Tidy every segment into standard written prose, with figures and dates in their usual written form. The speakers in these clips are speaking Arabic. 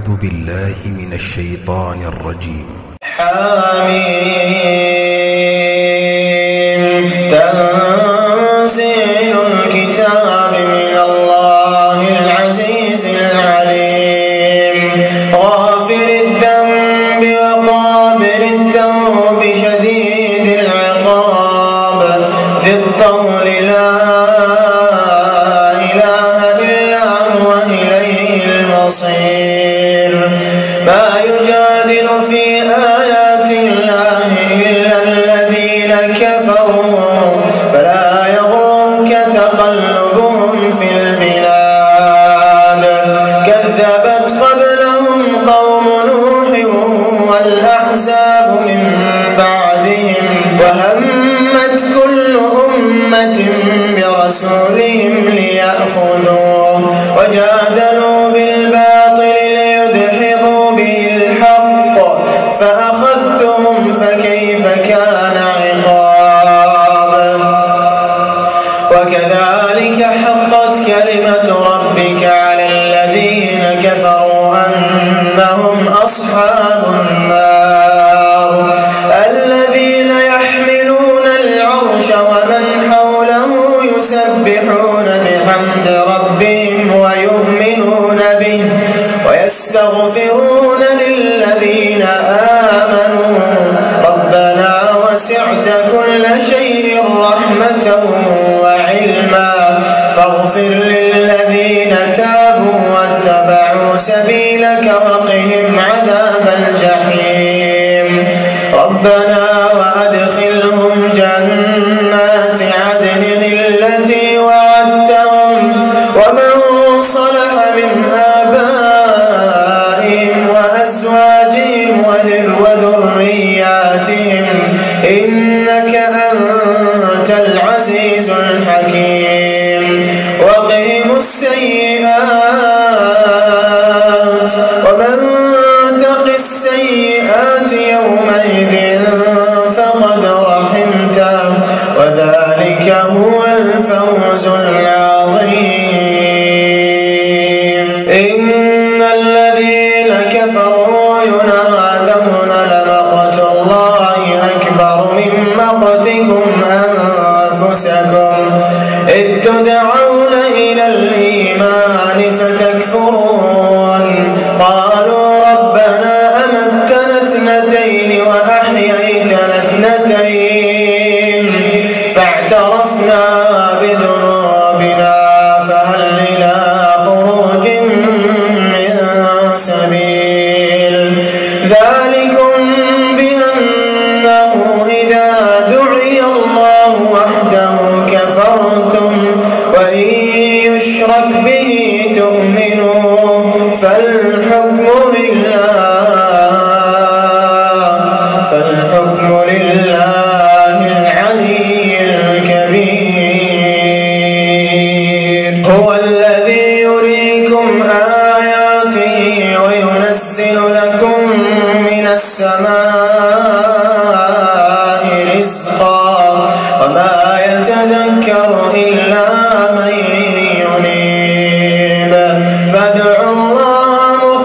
أعوذ بالله من الشيطان الرجيم. حميم تنزيل الكتاب من الله العزيز العليم غافر الذنب وقابل التوب شديد العقاب ذي الطول لا إله إلا هو إليه المصير ما يجادل في آيات الله إلا الذين كفروا فلا يغرك تقلبهم في البلاد كذبت قبلهم قوم نوح والأحزاب من بعدهم وهمت كل أمة برسولهم ليأخذوه وجادلوا بالباطل ليدحضوا به الحق فأخذتهم فكيف كان عقاب وكذلك حقت كلمة ربك على الذين كفروا أنهم أصحاب النار الذين يحملون العرش ومن حوله يسبحون بحمد ربهم ويؤمنون به ويستغفرون للذين آمنوا ربنا وسعت كل شيء رحمة وعلما فاغفر للذين تابوا واتبعوا سبيلك وقهم عذاب الجحيم ربنا وأدخلهم جنات عدن التي وعدتهم ومن صلح من آبائهم وأزواجهم وذرياتهم إنك أنت العزيز الحكيم وقهم السيئات ومن تق السيئات يومئذ فقد رحمته وذلك هو الفوز العظيم إن الذين كفروا ينادون لمقت الله أكبر من مقتكم أنفسكم إذ تدعون إلى الإيمان فتكفرون قالوا ربنا أمتنا اثنتين وأحييتنا اثنتين فاعترفنا بذنوبنا فهل إلى خروج من سبيل ذلكم بأنه إذا دعي الله وحده كفرتم وإن يشرك به تؤمنوا فالحكم لله العلي الكبير هو الذي يريكم آياته وينزل لكم من السماء رزقا وما يتذكر إلا من ينيب فادعوا الله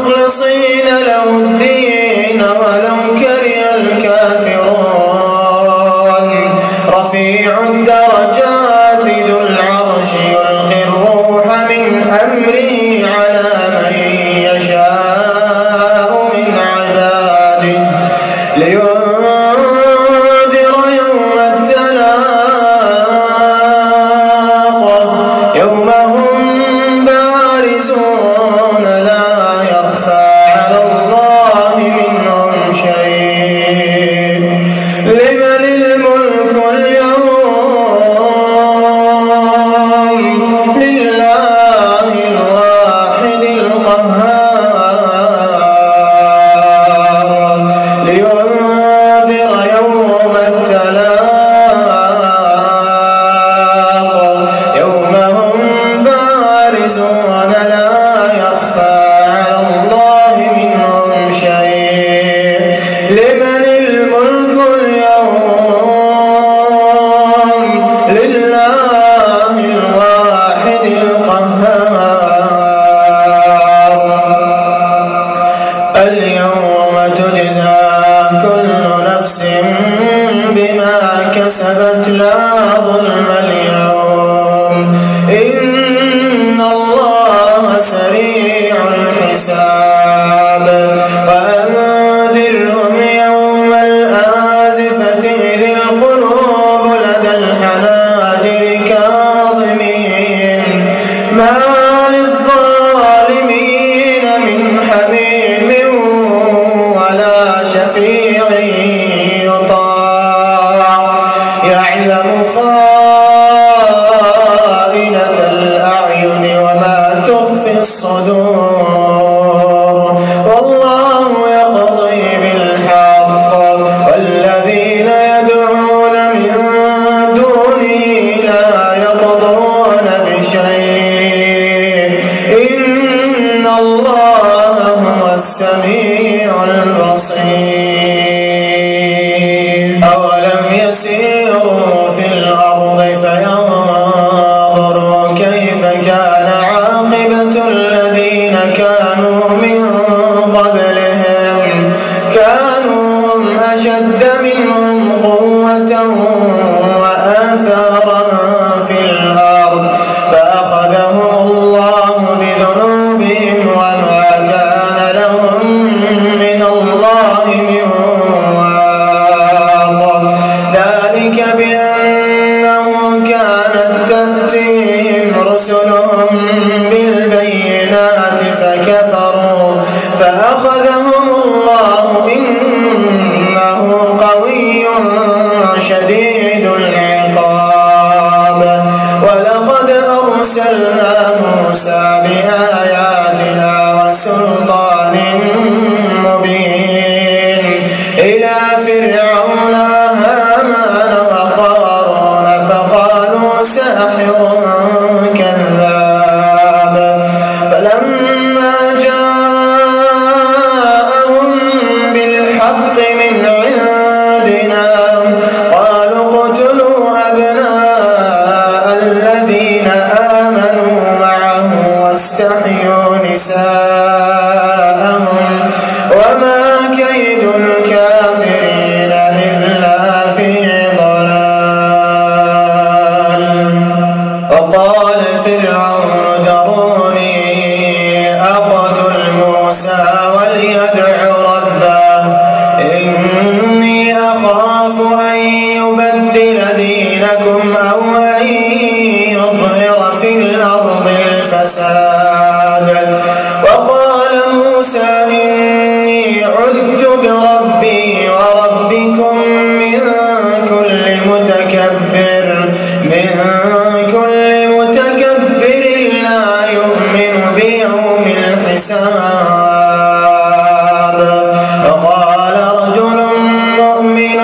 كسبت لا ظلم اليوم إن الله سريع الحساب وأنذرهم يوم الآزفة إذ القلوب لدى الحناجر كاظمين ما للظالمين من حميم ولا شفيع يطاع يعلم خائنة الأعين وما تخفي الصدور والله يقضي بالحق والذين يدعون من دونه لا يقضون بشيء إن الله هو السميع البصير أولم يسيروا في الأرض فينظروا كيف كان عاقبة الذين كانوا من قبلهم كانوا هم أشد منهم قوة وآثارا في الأرض فأخذهم الله بذنوبهم وما كان لهم من الله من واق ذلك بأنه كانت تأتيهم رسلهم بالبينات فكفروا فأخذهم الله إنه قوي شديد العقاب ولقد أرسلنا موسى بآياتنا وسلطان مبين إلى فرعون وهامان وقارون فقالوا ساحر كذاب فلما جاءهم بالحق من عندنا قالوا اقتلوا أبناء الذين آمنوا معه واستحيوا نساءهم وما كيد الكافرين إلا في ضلال وقال فرعون ذروني أقتل موسى وليدع ربه إني أخاف أن يبدل دينكم أو أن يظهر في الأرض الفساد وقال موسى إني عذت بربي وربكم من كل متكبر لا يؤمن بيوم الحساب وقال رجل مؤمن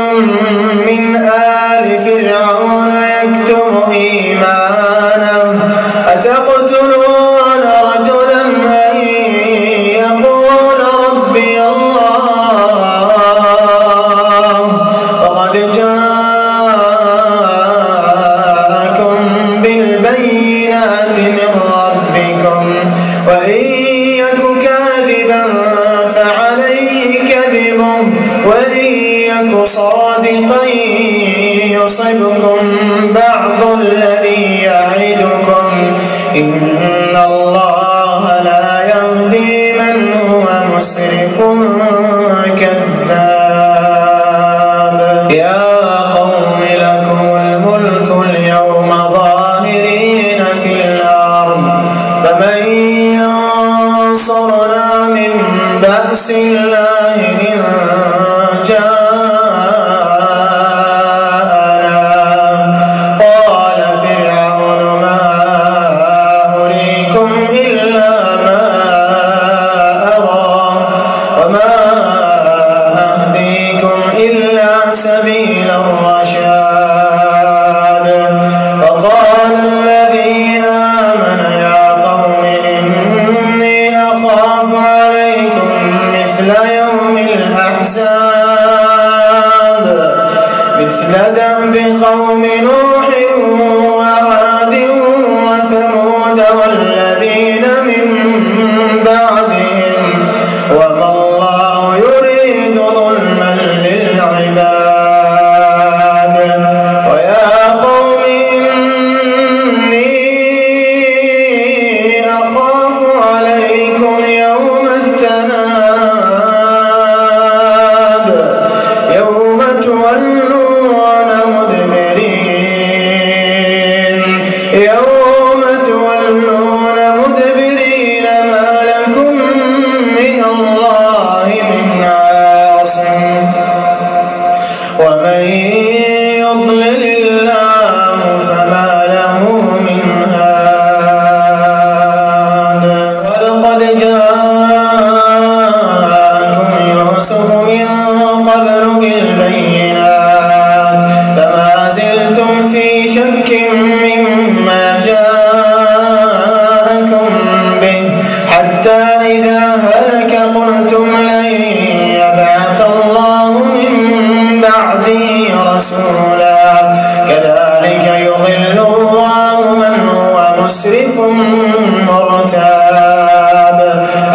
من آل فرعون يكتم إيمانه أتقتلون رجلا أن يقول ربي الله وقد جاءكم بالبينات من ربكم وإن يك كاذبا فعليه كذبه وإن يك صادقا يصبكم بعض الذي يعدكم إن الله لا يهدي من هو مسرف كذاب يا قوم لكم الملك اليوم ظاهرين في الأرض فمن ينصرنا من بأس الله إن جاءنا قال فرعون ما أريكم إلا ما أرى وما أهديكم إلا سبيل الرشاد وقال الذي آمن يا قوم إني أخاف عليكم مثل يوم الأحزاب مثل دأب قوم نوح وعاد وثمود والذين من بعدهم وما الله يريد ظلما للعباد ومن يضلل الله فما له من هاد ولقد جاءكم يوسف من قبل بالبينات فما زلتم في شك مما جاءكم به حتى إذا هلك قلتم لن يبعث الله من بعده رسولا كذلك يضل الله من هو مسرف مرتاب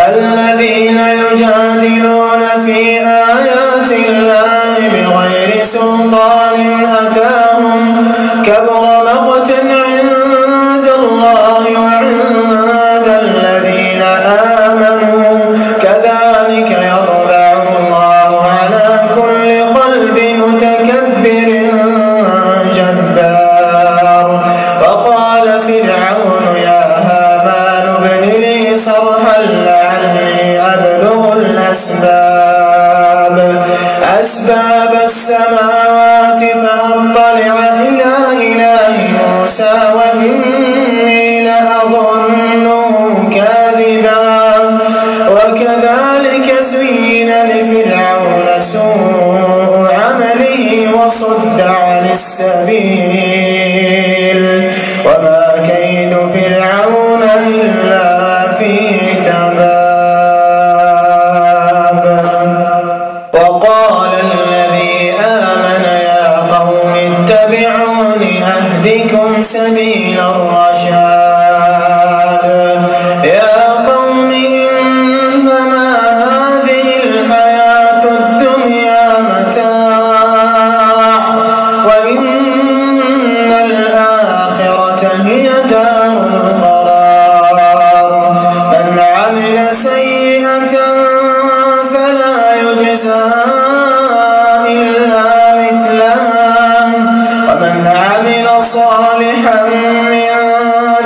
الذين يجادلون في آيات الله بغير سلطان أتاهم كبر مقتا عند الله وعند الذين آمنوا كذلك يطبع الله على كل قلب متكبر جبار وقال فرعون يا هامان ابن لي صرحا لعلي أبلغ أسباب السماوات فأطلع إلى إله موسى وإني لأظنه كاذبا وكذلك زين لفرعون سوء عمله وصد عن السبيل وما كيد فرعون إلا في تباب وقال الذي آمن يا قوم اتبعون أهدكم سبيل الرشاد يا قوم إنما هذه الحياة الدنيا متاع وإن الآخرة هي دار القرار من عمل سيئة فلا يجزى إلا مثلها ومن عمل صالحا من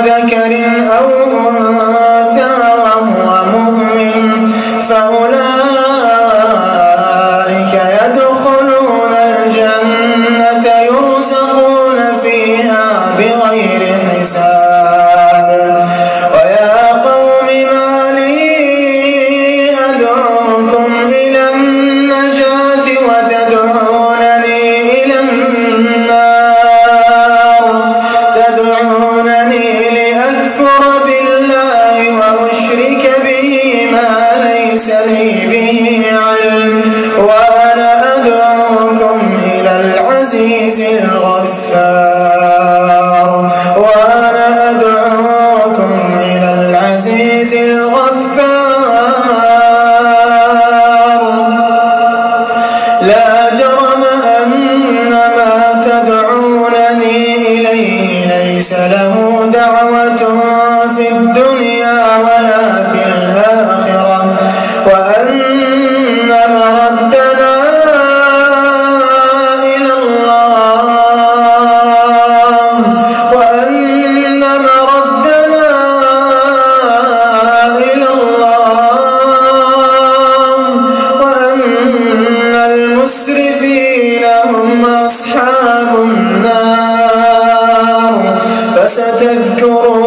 ذكر أو أنثى وهو مؤمن فأولئك يدخلون الجنة يرزقون فيها بغير حساب ويا قوم ما لي أدعوكم إلى النجاة وتدعونني إلى النار تدعونني لأكفر بالله وأشرك به ما ليس لي به علم وأنا أدعوكم إلى العزيز الغفار وأنا أدعوكم إلى العزيز الغفار لا جرم أن ما تدعونني إليه ليس له دعوة في الدنيا ولا في الآخرة وأن مردنا إلى الله وأن مردنا إلى الله وأن المسرفين هم أصحاب النار فستذكرون